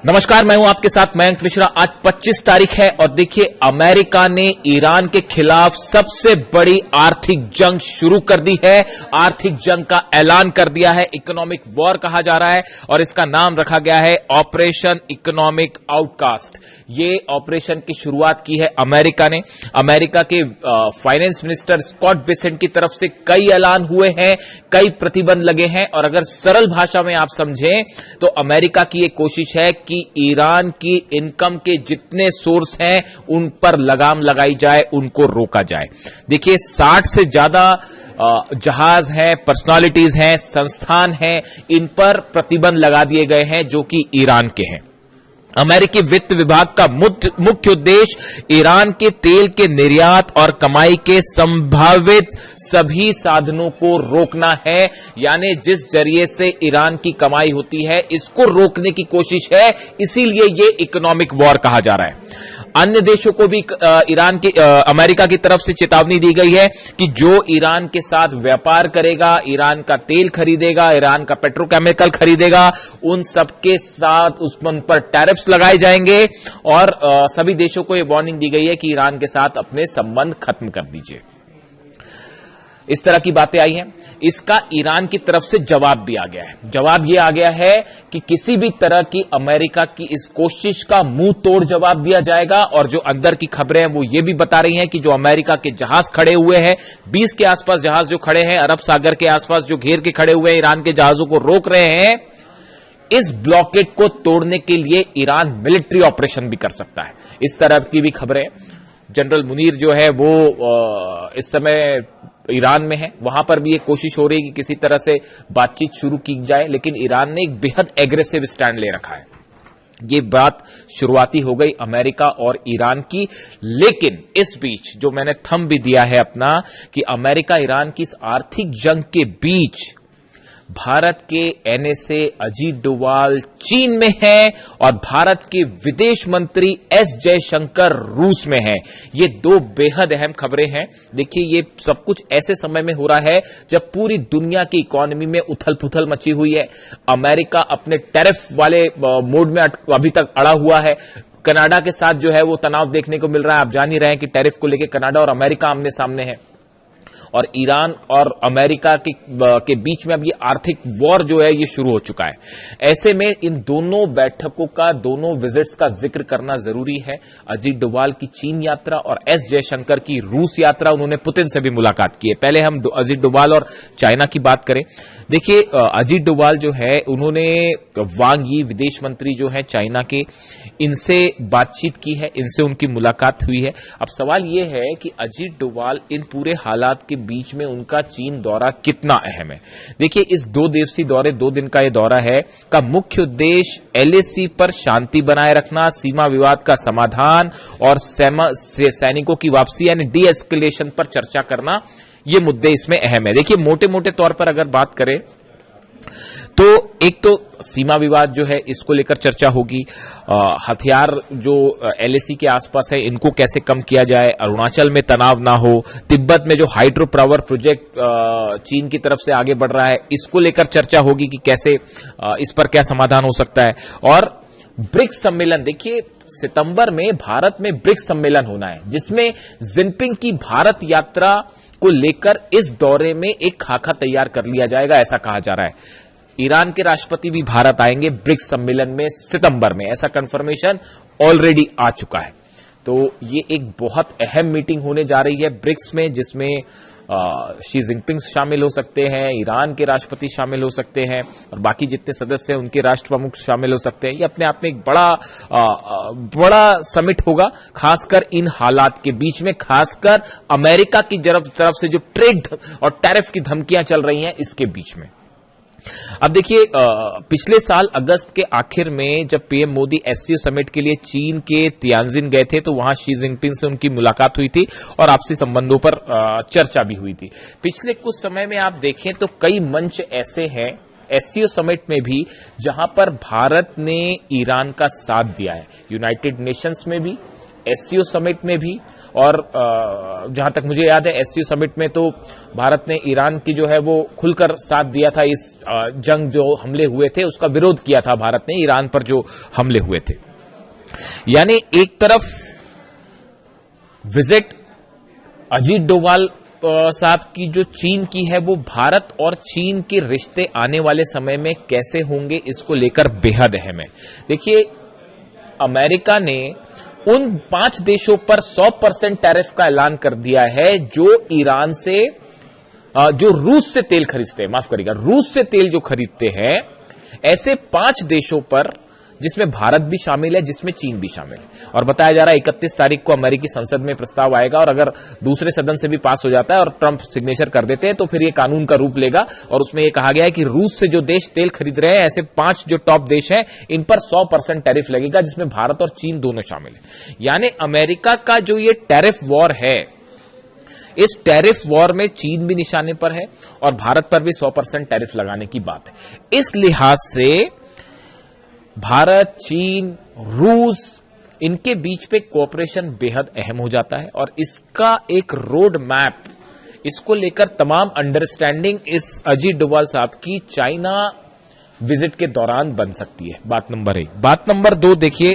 नमस्कार, मैं हूं आपके साथ मयंक मिश्रा। आज 25 तारीख है और देखिए अमेरिका ने ईरान के खिलाफ सबसे बड़ी आर्थिक जंग शुरू कर दी है। आर्थिक जंग का ऐलान कर दिया है, इकोनॉमिक वॉर कहा जा रहा है और इसका नाम रखा गया है ऑपरेशन इकोनॉमिक आउटकास्ट। ये ऑपरेशन की शुरुआत की है अमेरिका ने। अमेरिका के फाइनेंस मिनिस्टर स्कॉट बेसेंट की तरफ से कई ऐलान हुए हैं, कई प्रतिबंध लगे हैं और अगर सरल भाषा में आप समझें तो अमेरिका की एक कोशिश है कि ईरान की इनकम के जितने सोर्स हैं उन पर लगाम लगाई जाए, उनको रोका जाए। देखिए 60 से ज्यादा जहाज हैं, पर्सनालिटीज हैं, संस्थान हैं, इन पर प्रतिबंध लगा दिए गए हैं जो कि ईरान के हैं। अमेरिकी वित्त विभाग का मुख्य उद्देश्य ईरान के तेल के निर्यात और कमाई के संभावित सभी साधनों को रोकना है, यानी जिस जरिए से ईरान की कमाई होती है इसको रोकने की कोशिश है। इसीलिए ये इकोनॉमिक वॉर कहा जा रहा है। अन्य देशों को भी अमेरिका की तरफ से चेतावनी दी गई है कि जो ईरान के साथ व्यापार करेगा, ईरान का तेल खरीदेगा, ईरान का पेट्रोकेमिकल खरीदेगा, उन सबके साथ उन पर टैरिफ्स लगाए जाएंगे और सभी देशों को यह वार्निंग दी गई है कि ईरान के साथ अपने संबंध खत्म कर दीजिए। इस तरह की बातें आई हैं। इसका ईरान की तरफ से जवाब भी आ गया है। जवाब यह आ गया है कि किसी भी तरह की अमेरिका की इस कोशिश का मुंह तोड़ जवाब दिया जाएगा। और जो अंदर की खबरें हैं वो ये भी बता रही हैं कि जो अमेरिका के जहाज खड़े हुए हैं, 20 के आसपास जहाज जो खड़े हैं, अरब सागर के आसपास जो घेर के खड़े हुए हैं, ईरान के जहाजों को रोक रहे हैं। इस ब्लॉकेड को तोड़ने के लिए ईरान मिलिट्री ऑपरेशन भी कर सकता है। इस तरह की भी खबरें। जनरल मुनीर जो है वो इस समय ईरान में है, वहां पर भी एक कोशिश हो रही है कि किसी तरह से बातचीत शुरू की जाए, लेकिन ईरान ने एक बेहद एग्रेसिव स्टैंड ले रखा है। ये बात शुरुआती हो गई अमेरिका और ईरान की, लेकिन इस बीच जो मैंने थंब भी दिया है अपना कि अमेरिका ईरान की इस आर्थिक जंग के बीच भारत के एनएसए अजीत डोवाल चीन में है और भारत के विदेश मंत्री एस जयशंकर रूस में है। ये दो बेहद अहम खबरें हैं। देखिए ये सब कुछ ऐसे समय में हो रहा है जब पूरी दुनिया की इकोनॉमी में उथल पुथल मची हुई है। अमेरिका अपने टैरिफ वाले मोड में अभी तक अड़ा हुआ है। कनाडा के साथ जो है वो तनाव देखने को मिल रहा है। आप जान ही रहे हैं कि टैरिफ को लेकर कनाडा और अमेरिका आमने सामने है और ईरान और अमेरिका के बीच में अब ये आर्थिक वॉर जो है ये शुरू हो चुका है। ऐसे में इन दोनों बैठकों का, दोनों विजिट्स का जिक्र करना जरूरी है। अजीत डोवाल की चीन यात्रा और एस जयशंकर की रूस यात्रा, उन्होंने पुतिन से भी मुलाकात की है। पहले हम अजीत डोवाल और चाइना की बात करें। देखिए अजीत डोवाल जो है उन्होंने वांग यी विदेश मंत्री जो है चाइना के, इनसे बातचीत की है, इनसे उनकी मुलाकात हुई है। अब सवाल यह है कि अजीत डोवाल इन पूरे हालात के बीच में उनका चीन दौरा कितना अहम है। देखिए इस 2 दिवसीय दौरे, 2 दिन का यह दौरा है, का मुख्य उद्देश्य एलएसी पर शांति बनाए रखना, सीमा विवाद का समाधान और सैनिकों की वापसी यानी डी एस्केलेशन पर चर्चा करना, ये मुद्दे इसमें अहम है। देखिए मोटे मोटे तौर पर अगर बात करें तो एक तो सीमा विवाद जो है इसको लेकर चर्चा होगी। हथियार जो एलएसी के आसपास है इनको कैसे कम किया जाए, अरुणाचल में तनाव ना हो, तिब्बत में जो हाइड्रो पावर प्रोजेक्ट चीन की तरफ से आगे बढ़ रहा है इसको लेकर चर्चा होगी कि कैसे इस पर क्या समाधान हो सकता है। और ब्रिक्स सम्मेलन, देखिए सितंबर में भारत में ब्रिक्स सम्मेलन होना है जिसमें जिनपिंग की भारत यात्रा को लेकर इस दौरे में एक खाका तैयार कर लिया जाएगा, ऐसा कहा जा रहा है। ईरान के राष्ट्रपति भी भारत आएंगे ब्रिक्स सम्मेलन में सितंबर में, ऐसा कंफर्मेशन ऑलरेडी आ चुका है। तो ये एक बहुत अहम मीटिंग होने जा रही है ब्रिक्स में, जिसमें शी जिनपिंग शामिल हो सकते हैं, ईरान के राष्ट्रपति शामिल हो सकते हैं और बाकी जितने सदस्य हैं उनके राष्ट्र प्रमुख शामिल हो सकते हैं। ये अपने आप में एक बड़ा समिट होगा, खासकर इन हालात के बीच में, खासकर अमेरिका की तरफ से जो ट्रेड और टैरिफ की धमकियां चल रही हैं इसके बीच में। अब देखिए पिछले साल अगस्त के आखिर में जब पीएम मोदी एससीओ समिट के लिए चीन के तियानजिन गए थे तो वहां शी जिनपिंग से उनकी मुलाकात हुई थी और आपसी संबंधों पर चर्चा भी हुई थी। पिछले कुछ समय में आप देखें तो कई मंच ऐसे हैं एससीओ समिट में भी जहां पर भारत ने ईरान का साथ दिया है। यूनाइटेड नेशंस में भी, एससीओ समिट में भी, और जहां तक मुझे याद है एससीओ समिट में तो भारत ने ईरान की जो है वो खुलकर साथ दिया था। इस जंग जो हमले हुए थे उसका विरोध किया था भारत ने, ईरान पर जो हमले हुए थे। यानी एक तरफ विजिट अजीत डोभाल साहब की जो चीन की है वो भारत और चीन के रिश्ते आने वाले समय में कैसे होंगे इसको लेकर बेहद अहम है। देखिए, अमेरिका ने उन 5 देशों पर 100% टैरिफ का ऐलान कर दिया है जो ईरान से जो रूस से तेल खरीदते हैं, माफ करिएगा, रूस से तेल जो खरीदते हैं, ऐसे 5 देशों पर, जिसमें भारत भी शामिल है, जिसमें चीन भी शामिल है। और बताया जा रहा है 31 तारीख को अमेरिकी संसद में प्रस्ताव आएगा और अगर दूसरे सदन से भी पास हो जाता है और ट्रंप सिग्नेचर कर देते हैं तो फिर ये कानून का रूप लेगा। और उसमें यह कहा गया है कि रूस से जो देश तेल खरीद रहे हैं, ऐसे 5 जो टॉप देश हैं, इन पर 100% टैरिफ लगेगा, जिसमें भारत और चीन दोनों शामिल है। यानी अमेरिका का जो ये टैरिफ वॉर है, इस टैरिफ वॉर में चीन भी निशाने पर है और भारत पर भी 100% टैरिफ लगाने की बात है। इस लिहाज से भारत, चीन, रूस, इनके बीच पे कोऑपरेशन बेहद अहम हो जाता है और इसका एक रोड मैप, इसको लेकर तमाम अंडरस्टैंडिंग इस अजीत डोभाल साहब की चाइना विजिट के दौरान बन सकती है। बात नंबर 1। बात नंबर 2, देखिए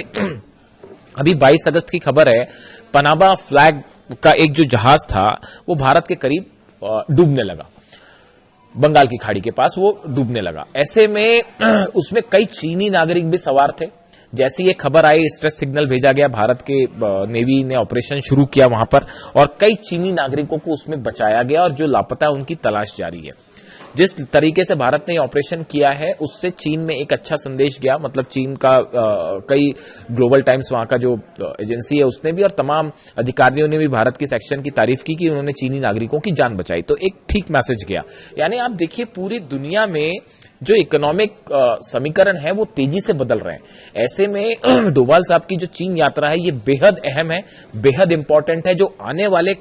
अभी 22 अगस्त की खबर है, पनामा फ्लैग का एक जो जहाज था वो भारत के करीब डूबने लगा, बंगाल की खाड़ी के पास वो डूबने लगा। ऐसे में उसमें कई चीनी नागरिक भी सवार थे। जैसे ये खबर आई, स्ट्रेस सिग्नल भेजा गया, भारत के नेवी ने ऑपरेशन शुरू किया वहां पर और कई चीनी नागरिकों को उसमें बचाया गया और जो लापता है उनकी तलाश जारी है। जिस तरीके से भारत ने ऑपरेशन किया है उससे चीन में एक अच्छा संदेश गया, मतलब चीन का कई ग्लोबल टाइम्स वहां का जो एजेंसी है उसने भी और तमाम अधिकारियों ने भी भारत की सेक्शन की तारीफ की कि उन्होंने चीनी नागरिकों की जान बचाई, तो एक ठीक मैसेज गया। यानी आप देखिए पूरी दुनिया में जो इकोनॉमिक समीकरण है वो तेजी से बदल रहे हैं। ऐसे में डोभाल साहब की जो चीन यात्रा है ये बेहद अहम है, बेहद इंपॉर्टेंट है, जो आने वाले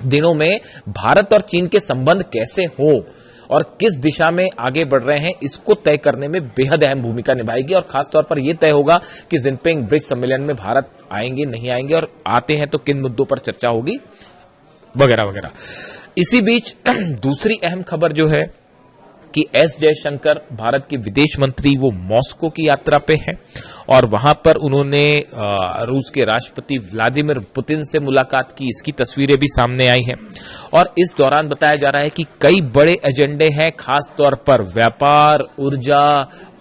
दिनों में भारत और चीन के संबंध कैसे हो और किस दिशा में आगे बढ़ रहे हैं इसको तय करने में बेहद अहम भूमिका निभाएगी। और खासतौर पर यह तय होगा कि जिनपिंग ब्रिक्स सम्मेलन में भारत आएंगे, नहीं आएंगे, और आते हैं तो किन मुद्दों पर चर्चा होगी, वगैरह वगैरह। इसी बीच दूसरी अहम खबर जो है कि एस जयशंकर, भारत के विदेश मंत्री, वो मॉस्को की यात्रा पे हैं और वहां पर उन्होंने रूस के राष्ट्रपति व्लादिमीर पुतिन से मुलाकात की। इसकी तस्वीरें भी सामने आई हैं और इस दौरान बताया जा रहा है कि कई बड़े एजेंडे हैं, खास तौर पर व्यापार, ऊर्जा,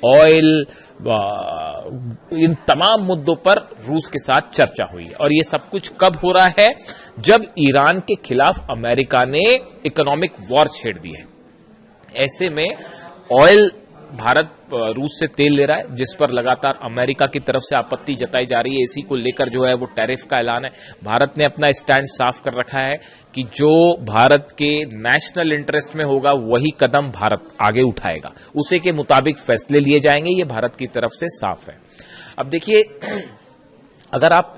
ऑयल, इन तमाम मुद्दों पर रूस के साथ चर्चा हुई है। और ये सब कुछ कब हो रहा है? जब ईरान के खिलाफ अमेरिका ने इकोनॉमिक वॉर छेड़ दी है। ऐसे में ऑयल, भारत रूस से तेल ले रहा है जिस पर लगातार अमेरिका की तरफ से आपत्ति जताई जा रही है। इसी को लेकर जो है वो टैरिफ का ऐलान है। भारत ने अपना स्टैंड साफ कर रखा है कि जो भारत के नेशनल इंटरेस्ट में होगा वही कदम भारत आगे उठाएगा, उसी के मुताबिक फैसले लिए जाएंगे। ये भारत की तरफ से साफ है। अब देखिए, अगर आप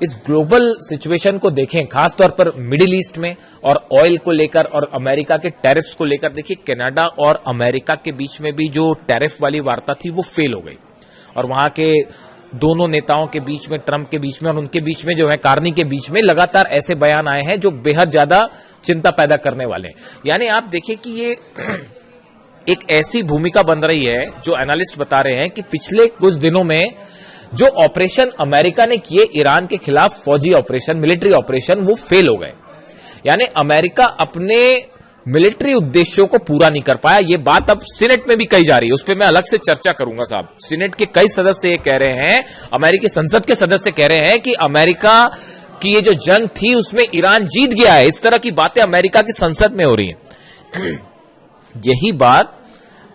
इस ग्लोबल सिचुएशन को देखें, खासतौर पर मिडिल ईस्ट में और ऑयल को लेकर और अमेरिका के टैरिफ्स को लेकर, देखिए कनाडा और अमेरिका के बीच में भी जो टैरिफ वाली वार्ता थी वो फेल हो गई और वहां के दोनों नेताओं के बीच में, ट्रंप के बीच में और उनके बीच में जो है कार्नी के बीच में, लगातार ऐसे बयान आए हैं जो बेहद ज्यादा चिंता पैदा करने वाले हैं। यानी आप देखिए कि ये एक ऐसी भूमिका बन रही है जो एनालिस्ट बता रहे हैं कि पिछले कुछ दिनों में जो ऑपरेशन अमेरिका ने किए ईरान के खिलाफ, फौजी ऑपरेशन, मिलिट्री ऑपरेशन, वो फेल हो गए। यानी अमेरिका अपने मिलिट्री उद्देश्यों को पूरा नहीं कर पाया। ये बात अब सीनेट में भी कही जा रही है, उस पर मैं अलग से चर्चा करूंगा साहब। सीनेट के कई सदस्य ये कह रहे हैं, अमेरिकी संसद के सदस्य कह रहे हैं कि अमेरिका की ये जो जंग थी उसमें ईरान जीत गया है। इस तरह की बातें अमेरिका की संसद में हो रही हैं। यही बात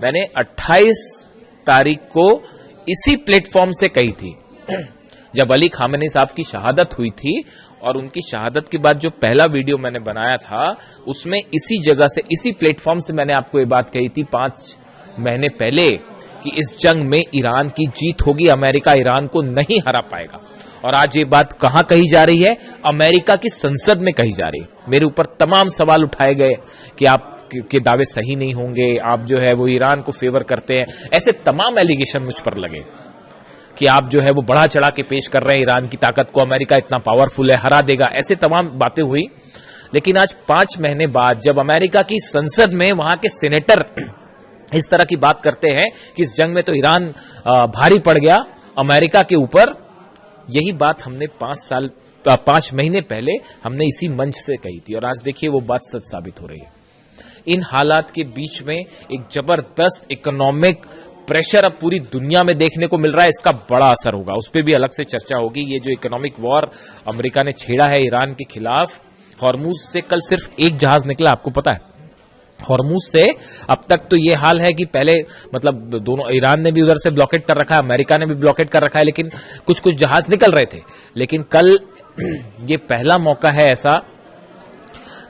मैंने 28 तारीख को इसी प्लेटफॉर्म से कही थी जब अली खामेनी साहब की शहादत हुई थी। और उनकी शहादत के बाद जो पहला वीडियो मैंने बनाया था उसमें इसी जगह से, इसी प्लेटफॉर्म से मैंने आपको ये बात कही थी 5 महीने पहले कि इस जंग में ईरान की जीत होगी, अमेरिका ईरान को नहीं हरा पाएगा। और आज ये बात कहां कही जा रही है? अमेरिका की संसद में कही जा रही है। मेरे ऊपर तमाम सवाल उठाए गए कि आप के दावे सही नहीं होंगे, आप जो है वो ईरान को फेवर करते हैं, ऐसे तमाम एलिगेशन मुझ पर लगे। कि आप जो है वो बढ़ा चढ़ा के पेश कर रहे हैं ईरान की ताकत को, अमेरिका इतना पावरफुल है, हरा देगा, ऐसे तमाम बातें हुई। लेकिन आज 5 महीने बाद जब अमेरिका की संसद में वहां के सेनेटर इस तरह की बात करते हैं कि इस जंग में तो ईरान भारी पड़ गया अमेरिका के ऊपर, यही बात हमने 5 महीने पहले हमने इसी मंच से कही थी और आज देखिए वो बात सच साबित हो रही है। इन हालात के बीच में एक जबरदस्त इकोनॉमिक प्रेशर अब पूरी दुनिया में देखने को मिल रहा है, इसका बड़ा असर होगा, उस पर भी अलग से चर्चा होगी। ये जो इकोनॉमिक वॉर अमेरिका ने छेड़ा है ईरान के खिलाफ, हॉर्मूज से कल सिर्फ एक जहाज निकला, आपको पता है। हॉर्मूज से अब तक तो ये हाल है कि पहले मतलब दोनों, ईरान ने भी उधर से ब्लॉकेट कर रखा है, अमेरिका ने भी ब्लॉकेट कर रखा है, लेकिन कुछ कुछ जहाज निकल रहे थे। लेकिन कल ये पहला मौका है ऐसा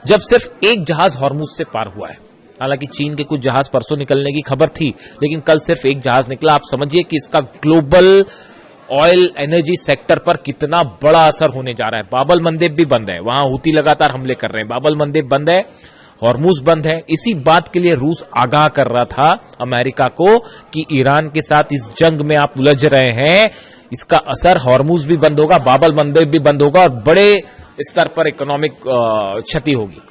जब सिर्फ एक जहाज हॉर्मूज से पार हुआ है। हालांकि चीन के कुछ जहाज परसों निकलने की खबर थी, लेकिन कल सिर्फ एक जहाज निकला। आप समझिए कि इसका ग्लोबल ऑयल एनर्जी सेक्टर पर कितना बड़ा असर होने जा रहा है। बाबल मंदेब भी बंद है, वहां हूती लगातार हमले कर रहे हैं, बाबल मंदेब बंद है, हॉर्मूज बंद है। इसी बात के लिए रूस आगाह कर रहा था अमेरिका को कि ईरान के साथ इस जंग में आप उलझ रहे हैं, इसका असर हॉर्मूज भी बंद होगा, बाबल मंदेब भी बंद होगा और बड़े स्तर पर इकोनॉमिक क्षति होगी।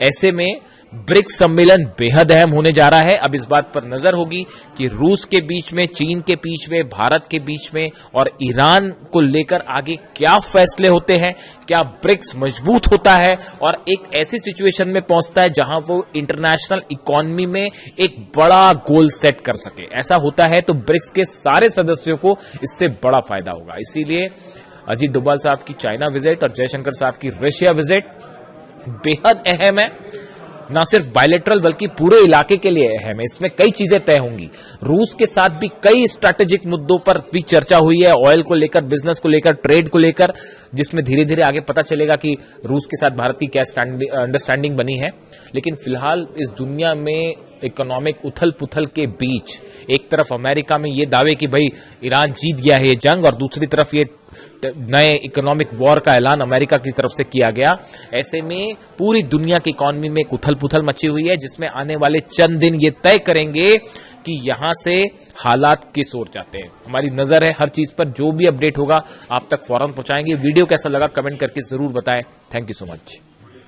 ऐसे में ब्रिक्स सम्मेलन बेहद अहम होने जा रहा है। अब इस बात पर नजर होगी कि रूस के बीच में, चीन के बीच में, भारत के बीच में और ईरान को लेकर आगे क्या फैसले होते हैं, क्या ब्रिक्स मजबूत होता है और एक ऐसी सिचुएशन में पहुंचता है जहां वो इंटरनेशनल इकोनॉमी में एक बड़ा गोल सेट कर सके। ऐसा होता है तो ब्रिक्स के सारे सदस्यों को इससे बड़ा फायदा होगा। इसीलिए अजीत डोभाल साहब की चाइना विजिट और जयशंकर साहब की रशिया विजिट बेहद अहम है, ना सिर्फ बायलैटरल बल्कि पूरे इलाके के लिए अहम है। इसमें कई चीजें तय होंगी। रूस के साथ भी कई स्ट्रैटेजिक मुद्दों पर भी चर्चा हुई है, ऑयल को लेकर, बिजनेस को लेकर, ट्रेड को लेकर, जिसमें धीरे धीरे आगे पता चलेगा कि रूस के साथ भारत की क्या अंडरस्टैंडिंग बनी है। लेकिन फिलहाल इस दुनिया में इकोनॉमिक उथल पुथल के बीच एक तरफ अमेरिका में ये दावे कि भाई ईरान जीत गया है ये जंग और दूसरी तरफ ये नए इकोनॉमिक वॉर का ऐलान अमेरिका की तरफ से किया गया। ऐसे में पूरी दुनिया की इकोनॉमी में एक उथल पुथल मची हुई है, जिसमें आने वाले चंद दिन ये तय करेंगे कि यहां से हालात किस ओर जाते हैं। हमारी नजर है हर चीज पर, जो भी अपडेट होगा आप तक फौरन पहुंचाएंगे। वीडियो कैसा लगा कमेंट करके जरूर बताएं। Thank you so much.